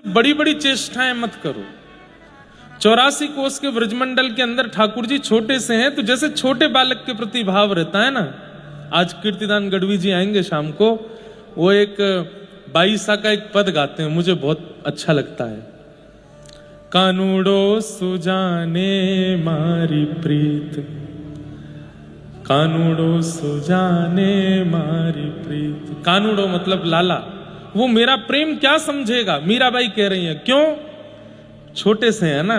बड़ी बड़ी चेष्टाएं मत करो। 84 कोस के ब्रजमंडल के अंदर ठाकुर जी छोटे से हैं, तो जैसे छोटे बालक के प्रति भाव रहता है ना। आज कीर्तिदान गढ़वी जी आएंगे शाम को, वो एक 22 का एक पद गाते हैं, मुझे बहुत अच्छा लगता है। कानूड़ो सुजाने मारी प्रीत, कानूड़ो सुजाने मारी प्रीत। कानूड़ो मतलब लाला, वो मेरा प्रेम क्या समझेगा, मीराबाई कह रही है। क्यों? छोटे से है ना।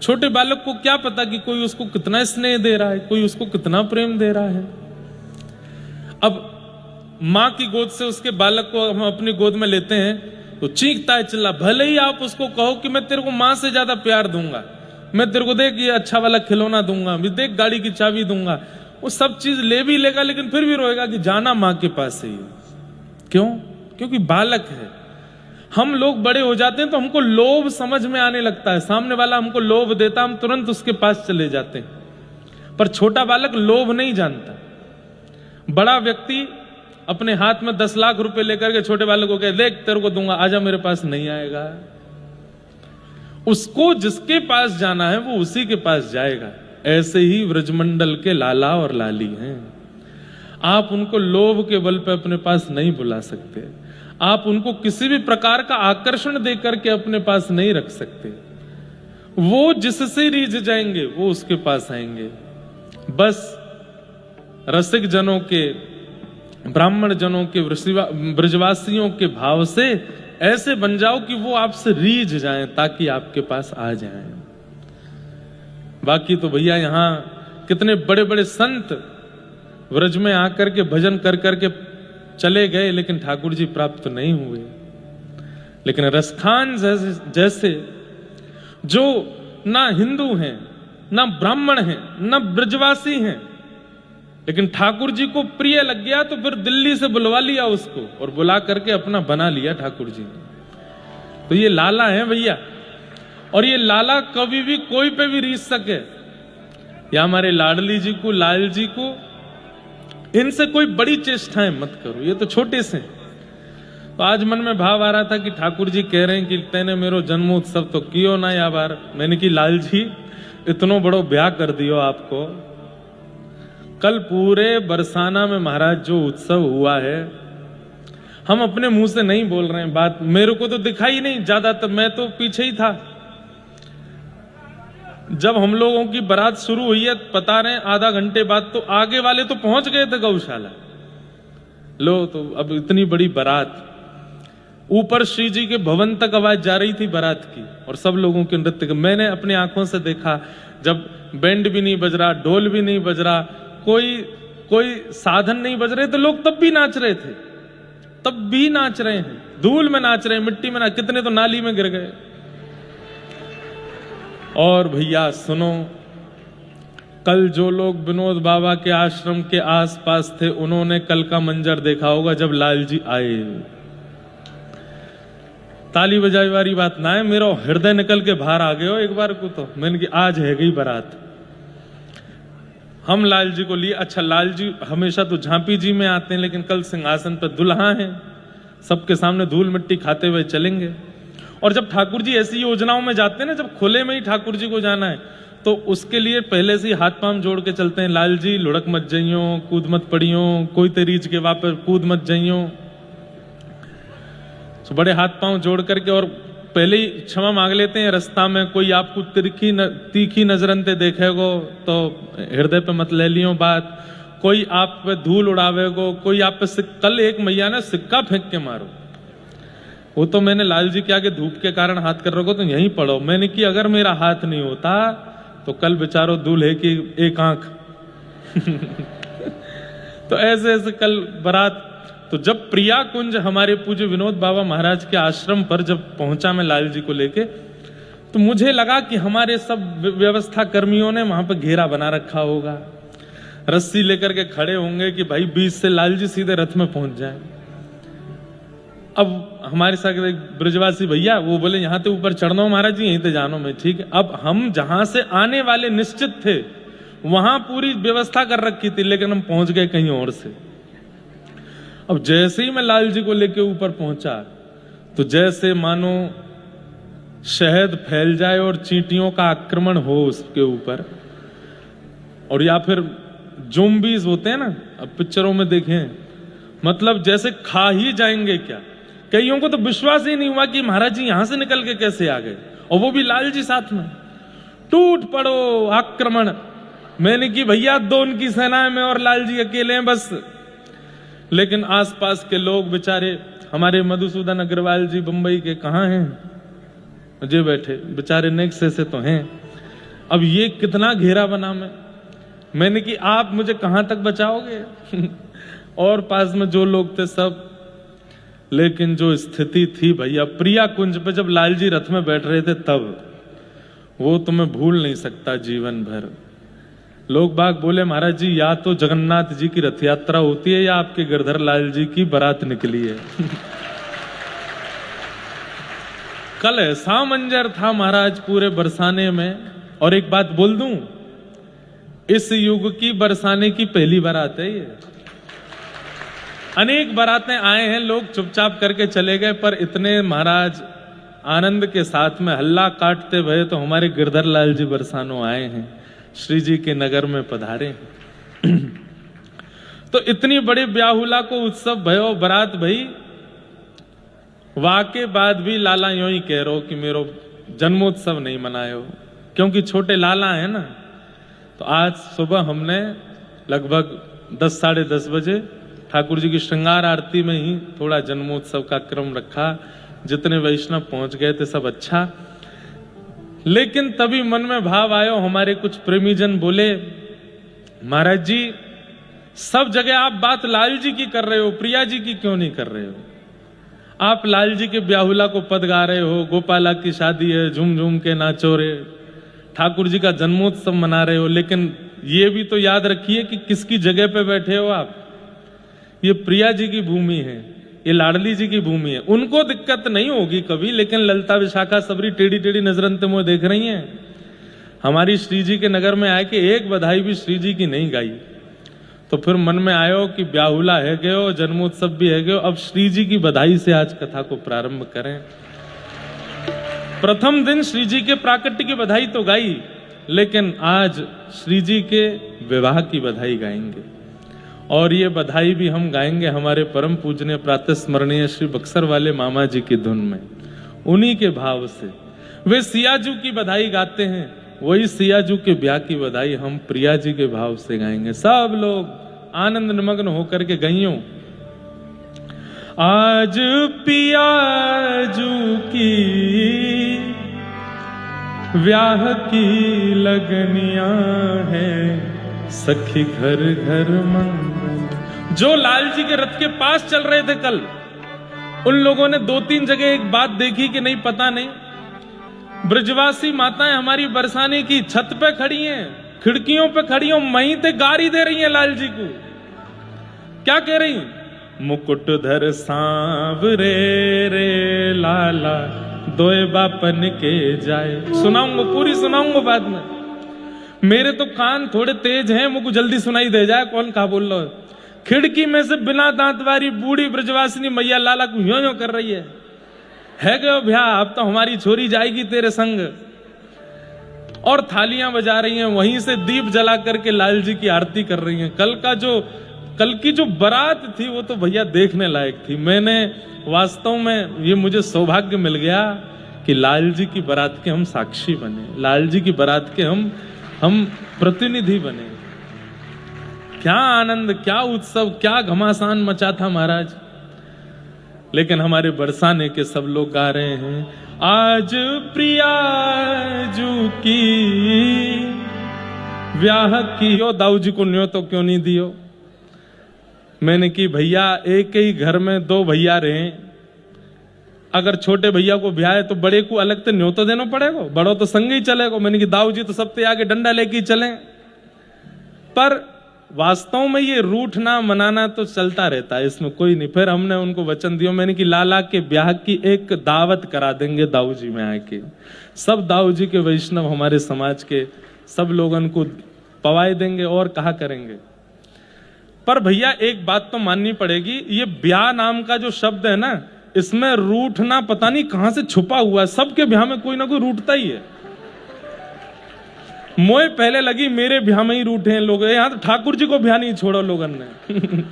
छोटे बालक को क्या पता कि कोई उसको कितना स्नेह दे रहा है, कोई उसको कितना प्रेम दे रहा है। अब मां की गोद से उसके बालक को हम अपनी गोद में लेते हैं तो चीखता है, चिल्ला, भले ही आप उसको कहो कि मैं तेरे को मां से ज्यादा प्यार दूंगा, मैं तेरे को देख ये अच्छा वाला खिलौना दूंगा, मैं देख गाड़ी की चाबी दूंगा, वो सब चीज ले भी लेगा, लेकिन फिर भी रोएगा कि जाना मां के पास से ही। क्यों? क्योंकि बालक है। हम लोग बड़े हो जाते हैं तो हमको लोभ समझ में आने लगता है, सामने वाला हमको लोभ देता, हम तुरंत उसके पास चले जाते हैं। पर छोटा बालक लोभ नहीं जानता। बड़ा व्यक्ति अपने हाथ में 10 लाख रुपए लेकर के छोटे बालक को कहे, देख तेरे को दूंगा, आजा मेरे पास, नहीं आएगा। उसको जिसके पास जाना है वो उसी के पास जाएगा। ऐसे ही ब्रजमंडल के लाला और लाली हैं। आप उनको लोभ के बल पे अपने पास नहीं बुला सकते, आप उनको किसी भी प्रकार का आकर्षण देकर के अपने पास नहीं रख सकते। वो जिससे रीझ जाएंगे वो उसके पास आएंगे। बस रसिक जनों के, ब्राह्मण जनों के, ब्रजवासियों के भाव से ऐसे बन जाओ कि वो आपसे रीझ जाएं, ताकि आपके पास आ जाएं। बाकी तो भैया यहां कितने बड़े बड़े संत व्रज में आकर के भजन कर करके चले गए, लेकिन ठाकुर जी प्राप्त नहीं हुए। लेकिन रसखान जैसे जो ना हिंदू हैं, ना ब्राह्मण हैं, ना ब्रजवासी हैं, लेकिन ठाकुर जी को प्रिय लग गया तो फिर दिल्ली से बुलवा लिया उसको और बुला करके अपना बना लिया ठाकुर जी। तो ये लाला है भैया, और ये लाला कभी भी कोई पे भी रीझ सके। या हमारे लाडली जी को, लाल जी को, इनसे कोई बड़ी चेष्टाएं मत करो, ये तो छोटे से। तो आज मन में भाव आ रहा था कि ठाकुर जी कह रहे हैं कि तेने मेरो जन्मोत्सव तो कियो ना या बार। मैंने कि लाल जी इतनो बड़ो ब्याह कर दियो आपको। कल पूरे बरसाना में महाराज जो उत्सव हुआ है, हम अपने मुंह से नहीं बोल रहे हैं बात, मेरे को तो दिखाई नहीं ज्यादातर, मैं तो पीछे ही था। जब हम लोगों की बारात शुरू हुई है, बता रहे हैं आधा घंटे बाद तो आगे वाले तो पहुंच गए थे गौशाला। लो तो अब इतनी बड़ी बारात, ऊपर श्री जी के भवन तक आवाज जा रही थी बारात की, और सब लोगों के नृत्य। मैंने अपनी आंखों से देखा, जब बैंड भी नहीं बज रहा, ढोल भी नहीं बज रहा, कोई साधन नहीं बज रहे, तो लोग तब भी नाच रहे थे, तब भी नाच रहे हैं, धूल में नाच रहे हैं, मिट्टी में नाच, कितने तो नाली में गिर गए। और भैया सुनो, कल जो लोग विनोद बाबा के आश्रम के आसपास थे, उन्होंने कल का मंजर देखा होगा जब लाल जी आए। ताली बजाई वाली बात ना है, मेरा हृदय निकल के बाहर आ गए हो एक बार को। तो मैंने कि आज है गई बारात। हम लाल जी को लिए, अच्छा लाल जी हमेशा तो झांपी जी में आते हैं, लेकिन कल सिंहासन पर दुल्हा हैं, सबके सामने धूल मिट्टी खाते हुए चलेंगे। और जब ठाकुर जी ऐसी योजनाओं में जाते हैं ना, जब खुले में ही ठाकुर जी को जाना है, तो उसके लिए पहले से ही हाथ पांव जोड़ के चलते हैं। लाल जी लुढ़क मत जाइयो, कूद मत पड़ियो, कोई तेरीज के वापर कूद मत जाइयो। तो बड़े हाथ पांव जोड़ करके और पहले ही क्षमा मांग लेते हैं। रास्ता में कोई आपको तीखी नजरन ते देखेगो तो हृदय पे मत ले लियो बात, कोई आप पे धूल उड़ावेगो, कोई आप पे कल एक मैया ने सिक्का फेंक के मारो, वो तो मैंने लाल जी के आगे धूप के कारण हाथ कर रखो तो यहीं पड़ो। मैंने कि अगर मेरा हाथ नहीं होता तो कल बेचारो दूल्हे की एक आंख तो ऐसे ऐसे कल बारात। तो जब प्रिया कुंज हमारे पूज्य विनोद बाबा महाराज के आश्रम पर जब पहुंचा मैं लाल जी को लेके, तो मुझे लगा कि हमारे सब व्यवस्था कर्मियों ने वहां पर घेरा बना रखा होगा, रस्सी लेकर के खड़े होंगे कि भाई बीच से लाल जी सीधे रथ में पहुंच जाए। अब हमारे साथ एक ब्रजवासी भैया, वो बोले यहाँ से ऊपर चढ़ना महाराज जी, यहीं से जानो। मैं ठीक है। अब हम जहां से आने वाले निश्चित थे, वहां पूरी व्यवस्था कर रखी थी, लेकिन हम पहुंच गए कहीं और से। अब जैसे ही मैं लाल जी को लेके ऊपर पहुंचा, तो जैसे मानो शहद फैल जाए और चींटियों का आक्रमण हो उसके ऊपर, और या फिर ज़ॉम्बीज होते हैं ना, अब पिक्चरों में देखें, मतलब जैसे खा ही जाएंगे क्या। कईयों को तो विश्वास ही नहीं हुआ कि महाराज जी यहां से निकल के कैसे आ गए, और वो भी लाल जी साथ में। टूट पड़ो आक्रमण। मैंने कि भैया दो उनकी सेना में और लाल जी अकेले हैं बस। लेकिन आसपास के लोग बेचारे, हमारे मधुसूदन अग्रवाल जी बंबई के कहाँ हैं, मुझे बैठे बेचारे नेक्स्ट से तो हैं। अब ये कितना घेरा बना मैंने कि आप मुझे कहां तक बचाओगे और पास में जो लोग थे सब। लेकिन जो स्थिति थी भैया, प्रिया कुंज पे जब लाल जी रथ में बैठ रहे थे तब, वो तो मैं भूल नहीं सकता जीवन भर। लोग बाग बोले महाराज जी या तो जगन्नाथ जी की रथ यात्रा होती है या आपके गिरधर लाल जी की बारात निकली है कल ऐसा मंजर था महाराज पूरे बरसाने में। और एक बात बोल दूं, इस युग की बरसाने की पहली बारात है ये। अनेक बारातें आए हैं, लोग चुपचाप करके चले गए, पर इतने महाराज आनंद के साथ में हल्ला काटते भये तो हमारे गिरधर लाल जी बरसानो आए हैं, श्री जी के नगर में पधारे हैं तो इतनी बड़ी ब्याहुला को उत्सव भयो, बारात भई। वाके बाद भी लाला यूं ही कह रहो कि मेरो जन्मोत्सव नहीं मनायो, क्योंकि छोटे लाला है ना। तो आज सुबह हमने लगभग 10 साढ़े 10 बजे ठाकुर जी की श्रृंगार आरती में ही थोड़ा जन्मोत्सव का क्रम रखा। जितने वैष्णव पहुंच गए थे सब अच्छा। लेकिन तभी मन में भाव आयो, हमारे कुछ प्रेमीजन बोले महाराज जी सब जगह आप बात लाल जी की कर रहे हो, प्रिया जी की क्यों नहीं कर रहे हो। आप लाल जी के ब्याहुला को पद गा रहे हो, गोपाला की शादी है, झूम झूम के नाचो रे, ठाकुर जी का जन्मोत्सव मना रहे हो। लेकिन ये भी तो याद रखिए कि किसकी जगह पे बैठे हो आप। ये प्रिया जी की भूमि है, ये लाडली जी की भूमि है। उनको दिक्कत नहीं होगी कभी, लेकिन ललता विशाखा सबरी टेढ़ी टेढ़ी नजरन ते मुझे देख रही हैं। हमारी श्री जी के नगर में आए कि एक बधाई भी श्री जी की नहीं गाई। तो फिर मन में आयो कि ब्याहुला है गयो, जन्मोत्सव भी है गयो, अब श्री जी की बधाई से आज कथा को प्रारंभ करें। प्रथम दिन श्री जी के प्राकट्य की बधाई तो गाई, लेकिन आज श्री जी के विवाह की बधाई गाएंगे। और ये बधाई भी हम गाएंगे हमारे परम पूजनीय प्रातः स्मरणीय श्री बक्सर वाले मामा जी की धुन में, उन्हीं के भाव से। वे सियाजू की बधाई गाते हैं, वही सियाजू के ब्याह की बधाई हम प्रिया जी के भाव से गाएंगे। सब लोग आनंद निमग्न होकर के गइयों। आज पियाजू की ब्याह की लगनियां है, सखी घर घर मंगल। जो लाल जी के रथ के पास चल रहे थे कल, उन लोगों ने 2-3 जगह एक बात देखी कि नहीं पता नहीं। ब्रजवासी माताएं हमारी बरसाने की छत पे खड़ी हैं, खिड़कियों पे खड़ी हैं, वहीं ते गारी दे रही हैं लाल जी को। क्या कह रही? मुकुट धर सांवरे रे लाला, दोए बापन के जाए। सुनाऊंगा, पूरी सुनाऊंगा बाद में। मेरे तो कान थोड़े तेज हैं, मुझको जल्दी सुनाई दे जाए कौन कहा बोल रहा है। खिड़की में से बिना दांत वाली बूढ़ी ब्रजवासिनी मैया लाला को यूं यूं कर रही है गयो भैया अब तो हमारी छोरी जाएगी तेरे संग। और थालियां बजा रही हैं, वहीं से दीप जला करके लाल जी की आरती कर रही हैं। कल की जो बारात थी वो तो भैया देखने लायक थी। मैंने वास्तव में ये मुझे सौभाग्य मिल गया कि लाल जी की बारात के हम साक्षी बने, लाल जी की बारात के हम प्रतिनिधि बने। क्या आनंद, क्या उत्सव, क्या घमासान मचा था महाराज। लेकिन हमारे बरसाने के सब लोग गा रहे हैं, आज प्रियाजू की ब्याह की। दाऊ जी को न्यो तो क्यों नहीं दियो। मैंने कि भैया एक ही घर में 2 भैया रहे, अगर छोटे भैया को ब्याह है तो बड़े को अलग से न्योता देना पड़ेगा, बड़ो तो संग ही चलेगा। मैंने कि दाऊ जी तो सबसे आगे डंडा लेके चले। पर वास्तव में ये रूठना मनाना तो चलता रहता है, इसमें कोई नहीं। फिर हमने उनको वचन दिया, मैंने कि लाला के ब्याह की एक दावत करा देंगे दाऊ जी में आके। सब दाऊ जी के वैष्णव हमारे समाज के सब लोगों को पवाए देंगे और कहा करेंगे। पर भैया एक बात तो माननी पड़ेगी, ये ब्याह नाम का जो शब्द है ना, इसमें रूठना पता नहीं कहां से छुपा हुआ है। सबके ब्याह में कोई ना कोई रूठता ही है। मोए पहले लगी मेरे ब्याह में ही रूठे हैं लोग, यहां तो ठाकुर जी को ब्याह नहीं छोड़ो लोगन ने।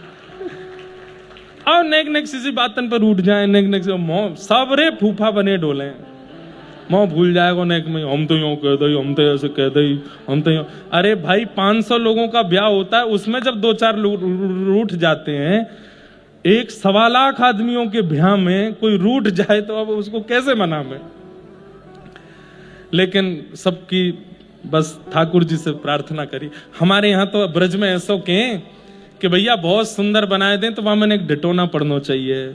और नेक नेक सी बातन पर रूठ जाए, नेक नेक से मोह सब रे फूफा बने डोले, मोह भूल जाएगा नेक में हम तो यूं कह दई, हम तो ऐसे कह दई, हम तो यूं। अरे भाई 500 लोगों का ब्याह होता है, उसमें जब 2-4 लोग रूठ जाते हैं, एक 1.25 लाख आदमियों के ब्याह में कोई रूठ जाए तो अब उसको कैसे मनावे। लेकिन सबकी बस ठाकुर जी से प्रार्थना करी। हमारे यहाँ तो ब्रज में ऐसा कहें कि भैया बहुत सुंदर बनाए दें तो वहां मैंने एक डिटोना पढ़ना चाहिए,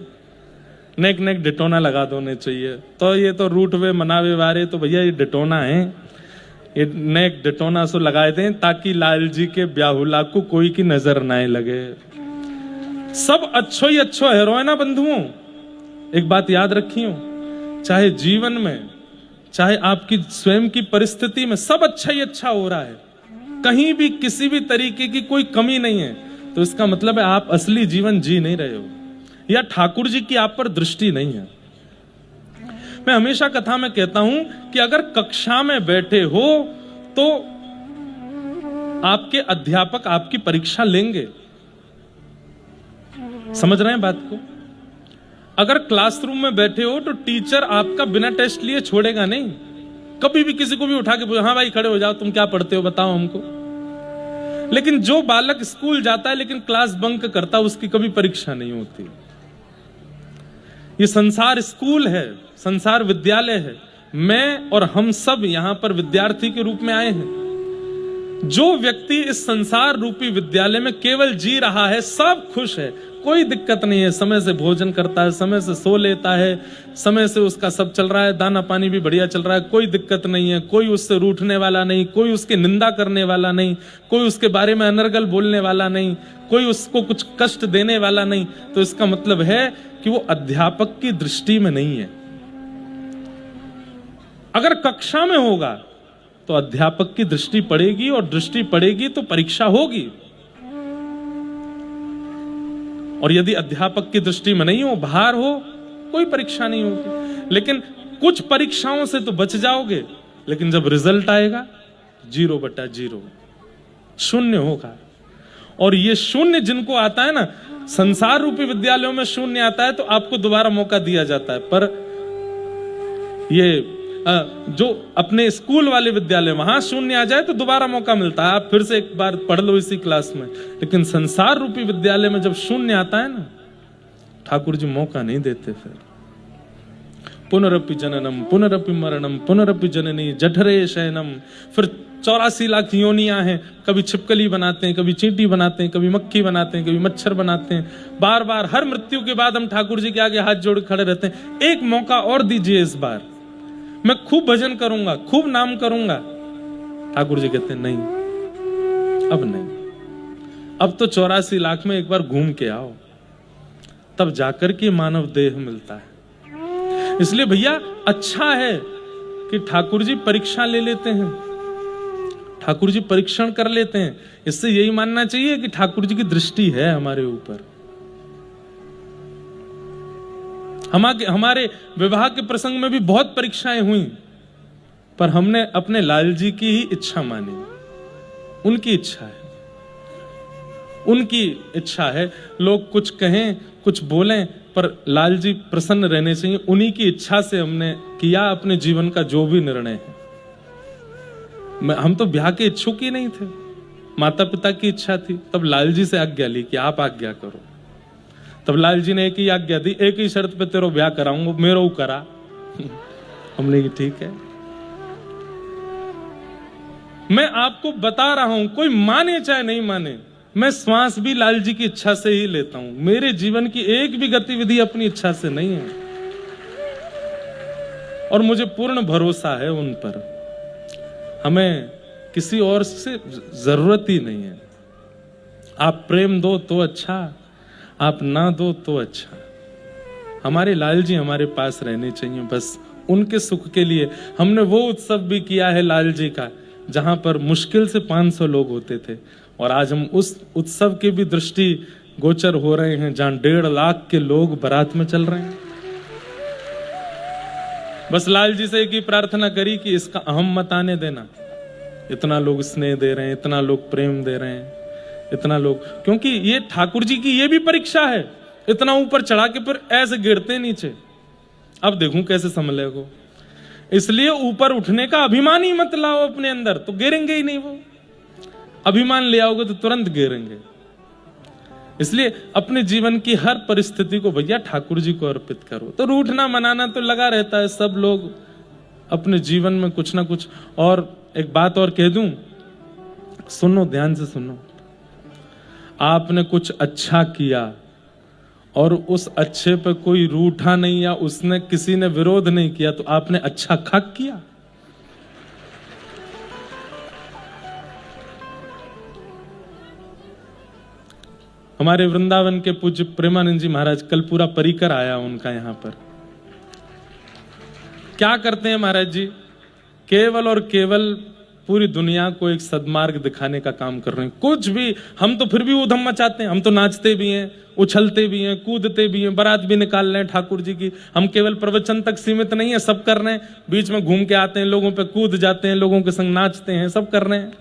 नेक नेक डिटोना लगा दोने चाहिए। तो ये तो रूठवे मनावे वारे तो भैया ये डिटोना है, ये नेक डिटोना सो लगाए दें ताकि लाल जी के ब्याहुला को कोई की नजर ना लगे। सब अच्छो ही अच्छो है ना बंधुओं। एक बात याद रखियो, चाहे जीवन में चाहे आपकी स्वयं की परिस्थिति में सब अच्छा ही अच्छा हो रहा है, कहीं भी किसी भी तरीके की कोई कमी नहीं है, तो इसका मतलब है आप असली जीवन जी नहीं रहे हो या ठाकुर जी की आप पर दृष्टि नहीं है। मैं हमेशा कथा में कहता हूं कि अगर कक्षा में बैठे हो तो आपके अध्यापक आपकी परीक्षा लेंगे। समझ रहे हैं बात को? अगर क्लासरूम में बैठे हो तो टीचर आपका बिना टेस्ट लिए छोड़ेगा नहीं। कभी भी किसी को भी उठा के पूछो, हाँ भाई खड़े हो जाओ, तुम क्या पढ़ते हो बताओ हमको। लेकिन जो बालक स्कूल जाता है लेकिन क्लास बंक करता है, उसकी कभी परीक्षा नहीं होती। ये संसार स्कूल है, संसार विद्यालय है। मैं और हम सब यहां पर विद्यार्थी के रूप में आए हैं। जो व्यक्ति इस संसार रूपी विद्यालय में केवल जी रहा है, सब खुश है, कोई दिक्कत नहीं है, समय से भोजन करता है, समय से सो लेता है, समय से उसका सब चल रहा है, दाना पानी भी बढ़िया चल रहा है, कोई दिक्कत नहीं है, कोई उससे रूठने वाला नहीं, कोई उसकी निंदा करने वाला नहीं, कोई उसके बारे में अनर्गल बोलने वाला नहीं, कोई उसको कुछ कष्ट देने वाला नहीं। तो इसका मतलब है कि वो अध्यापक की दृष्टि में नहीं है। अगर कक्षा में होगा तो अध्यापक की दृष्टि पड़ेगी, और दृष्टि पड़ेगी तो परीक्षा होगी। और यदि अध्यापक की दृष्टि में नहीं हो, बाहर हो, कोई परीक्षा नहीं होगी। लेकिन कुछ परीक्षाओं से तो बच जाओगे, लेकिन जब रिजल्ट आएगा 0/0 शून्य होगा। और ये शून्य जिनको आता है ना, संसार रूपी विद्यालयों में शून्य आता है तो आपको दोबारा मौका दिया जाता है, पर ये जो अपने स्कूल वाले विद्यालय वहां शून्य आ जाए तो दोबारा मौका मिलता है, आप फिर से एक बार पढ़ लो इसी क्लास में। लेकिन संसार रूपी विद्यालय में जब शून्य आता है ना, ठाकुर जी मौका नहीं देते। फिर पुनरपि जननम पुनरपि मरणम पुनरपि जननी जठरे शयनम। फिर 84 लाख योनियां हैं, कभी छिपकली बनाते हैं, कभी चींटी बनाते हैं, कभी मक्खी बनाते हैं, कभी मच्छर बनाते हैं। बार बार हर मृत्यु के बाद हम ठाकुर जी के आगे हाथ जोड़ खड़े रहते हैं, एक मौका और दीजिए, इस बार मैं खूब भजन करूंगा, खूब नाम करूंगा। ठाकुर जी कहते हैं नहीं, अब नहीं, अब तो 84 लाख में एक बार घूम के आओ, तब जाकर के मानव देह मिलता है। इसलिए भैया अच्छा है कि ठाकुर जी परीक्षा ले लेते हैं, ठाकुर जी परीक्षण कर लेते हैं। इससे यही मानना चाहिए कि ठाकुर जी की दृष्टि है हमारे ऊपर। हमारे विवाह के प्रसंग में भी बहुत परीक्षाएं हुई, पर हमने अपने लाल जी की ही इच्छा मानी। उनकी इच्छा है, उनकी इच्छा है। लोग कुछ कहें कुछ बोलें, पर लाल जी प्रसन्न रहने चाहिए। उन्हीं की इच्छा से हमने किया अपने जीवन का जो भी निर्णय है। हम तो ब्याह के इच्छुक ही नहीं थे, माता पिता की इच्छा थी। तब लाल जी से आज्ञा ली कि आप आज्ञा करो। तब लाल जी ने एक ही आज्ञा दी, एक ही शर्त पे तेरो ब्याह कराऊंगा, मेरो करा। हमने कि ठीक है। मैं आपको बता रहा हूं, कोई माने चाहे नहीं माने, मैं श्वास भी लाल जी की इच्छा से ही लेता हूं। मेरे जीवन की एक भी गतिविधि अपनी इच्छा से नहीं है, और मुझे पूर्ण भरोसा है उन पर। हमें किसी और से जरूरत ही नहीं है। आप प्रेम दो तो अच्छा, आप ना दो तो अच्छा। हमारे लाल जी हमारे पास रहने चाहिए, बस उनके सुख के लिए। हमने वो उत्सव भी किया है लाल जी का, जहां पर मुश्किल से 500 लोग होते थे, और आज हम उस उत्सव की भी दृष्टि गोचर हो रहे हैं जहां 1.5 लाख के लोग बारात में चल रहे हैं। बस लाल जी से एक ही प्रार्थना करी कि इसका अहम मत आने देना। इतना लोग स्नेह दे रहे हैं, इतना लोग प्रेम दे रहे हैं, इतना लोग, क्योंकि ये ठाकुर जी की ये भी परीक्षा है। इतना ऊपर चढ़ा के फिर ऐसे गिरते नीचे, अब देखूं कैसे संभलेगो। इसलिए ऊपर उठने का अभिमान ही मत लाओ अपने अंदर, तो गिरेंगे ही नहीं। वो अभिमान ले आओगे तो तुरंत गिरेंगे। इसलिए अपने जीवन की हर परिस्थिति को भैया ठाकुर जी को अर्पित करो। तो रूठना मनाना तो लगा रहता है, सब लोग अपने जीवन में कुछ ना कुछ। और एक बात और कह दूं, सुनो ध्यान से सुनो। आपने कुछ अच्छा किया और उस अच्छे पे कोई रूठा नहीं या उसने किसी ने विरोध नहीं किया, तो आपने अच्छा खाक किया। हमारे वृंदावन के पूज्य प्रेमानंद जी महाराज, कल पूरा परिकर आया उनका यहां पर। क्या करते हैं महाराज जी? केवल और केवल पूरी दुनिया को एक सद्मार्ग दिखाने का काम कर रहे हैं। कुछ भी, हम तो फिर भी उधम मचाते हैं, हम तो नाचते भी हैं, उछलते भी हैं, कूदते भी हैं, बारात भी निकाल रहे हैं ठाकुर जी की। हम केवल प्रवचन तक सीमित नहीं है, सब कर रहे हैं। बीच में घूम के आते हैं, लोगों पे कूद जाते हैं, लोगों के संग नाचते हैं, सब कर रहे हैं।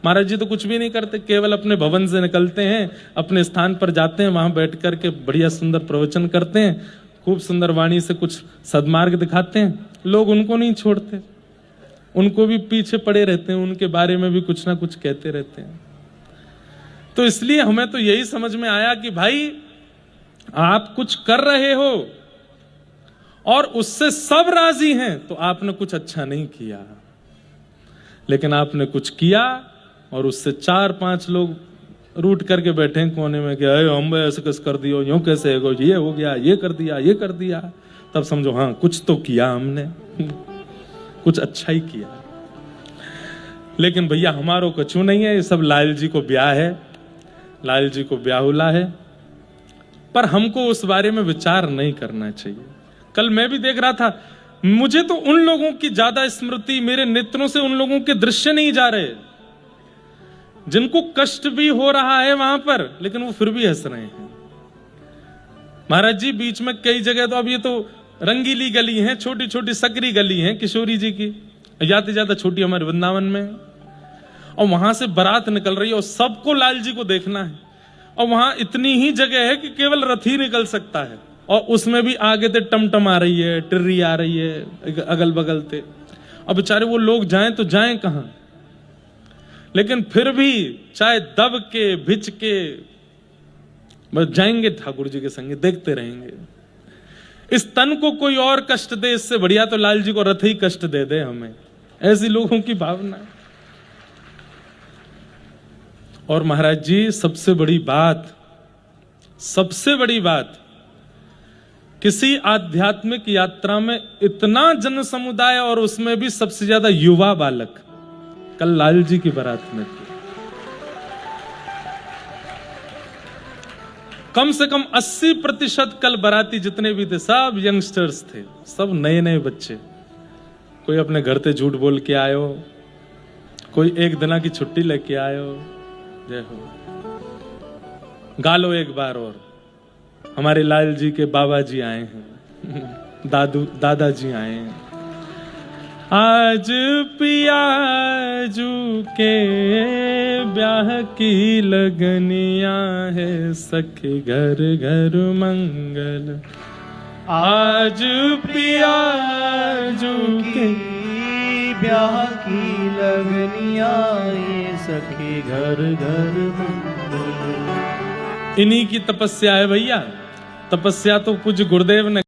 महाराज जी तो कुछ भी नहीं करते, केवल अपने भवन से निकलते हैं, अपने स्थान पर जाते हैं, वहां बैठ करके बढ़िया सुंदर प्रवचन करते हैं, खूब सुंदर वाणी से कुछ सद्मार्ग दिखाते हैं। लोग उनको नहीं छोड़ते, उनको भी पीछे पड़े रहते हैं, उनके बारे में भी कुछ ना कुछ कहते रहते हैं। तो इसलिए हमें तो यही समझ में आया कि भाई आप कुछ कर रहे हो और उससे सब राजी हैं, तो आपने कुछ अच्छा नहीं किया। लेकिन आपने कुछ किया और उससे 4-5 लोग रूठ करके बैठे हैं कोने में कि हम ऐसे कैसे कर दियो, यूं कैसे हो, ये हो गया, ये कर दिया, ये कर दिया। तब समझो हाँ कुछ तो किया हमने, कुछ अच्छा ही किया। लेकिन भैया हमारो कछु नहीं है, ये सब लाल जी को ब्याह है, लाल जी को ब्याहुला है। पर हमको उस बारे में विचार नहीं करना चाहिए। कल मैं भी देख रहा था, मुझे तो उन लोगों की ज्यादा स्मृति, मेरे नेत्रों से उन लोगों के दृश्य नहीं जा रहे जिनको कष्ट भी हो रहा है वहां पर, लेकिन वो फिर भी हंस रहे हैं। महाराज जी बीच में कई जगह तो, अब ये तो रंगीली गली है, छोटी छोटी सकरी गली है किशोरी जी की, ज्यादा ज्यादा छोटी हमारे वृंदावन में, और वहां से बारात निकल रही है और सबको लाल जी को देखना है। और वहां इतनी ही जगह है कि केवल रथ ही निकल सकता है, और उसमें भी आगे से टमटम आ रही है, टिर्री आ रही है अगल बगल से। अब बेचारे वो लोग जाएं तो जाएं कहां? लेकिन फिर भी चाहे दब के भिच के बस जाएंगे ठाकुर जी के संगे, देखते रहेंगे। इस तन को कोई और कष्ट दे, इससे बढ़िया तो लाल जी को रथ ही कष्ट दे दे हमें, ऐसी लोगों की भावना है। और महाराज जी सबसे बड़ी बात, सबसे बड़ी बात, किसी आध्यात्मिक यात्रा में इतना जन समुदाय और उसमें भी सबसे ज्यादा युवा बालक, कल लाल जी की बारात में थे। कम से कम 80% कल बाराती जितने भी थे सब यंगस्टर्स थे, सब नए नए बच्चे। कोई अपने घर से झूठ बोल के आयो, कोई एक दिन की छुट्टी लेके आयो। जय हो, गालो एक बार और। हमारे लाल जी के बाबा जी आए हैं, दादाजी आए हैं। आज पियाजू के ब्याह की लगनिया है, सखी घर घर मंगल। आज पियाजू के ब्याह की लगनिया है, सखी घर घर मंगल। इन्हीं की तपस्या है भैया। तपस्या तो पूज्य गुरुदेव ने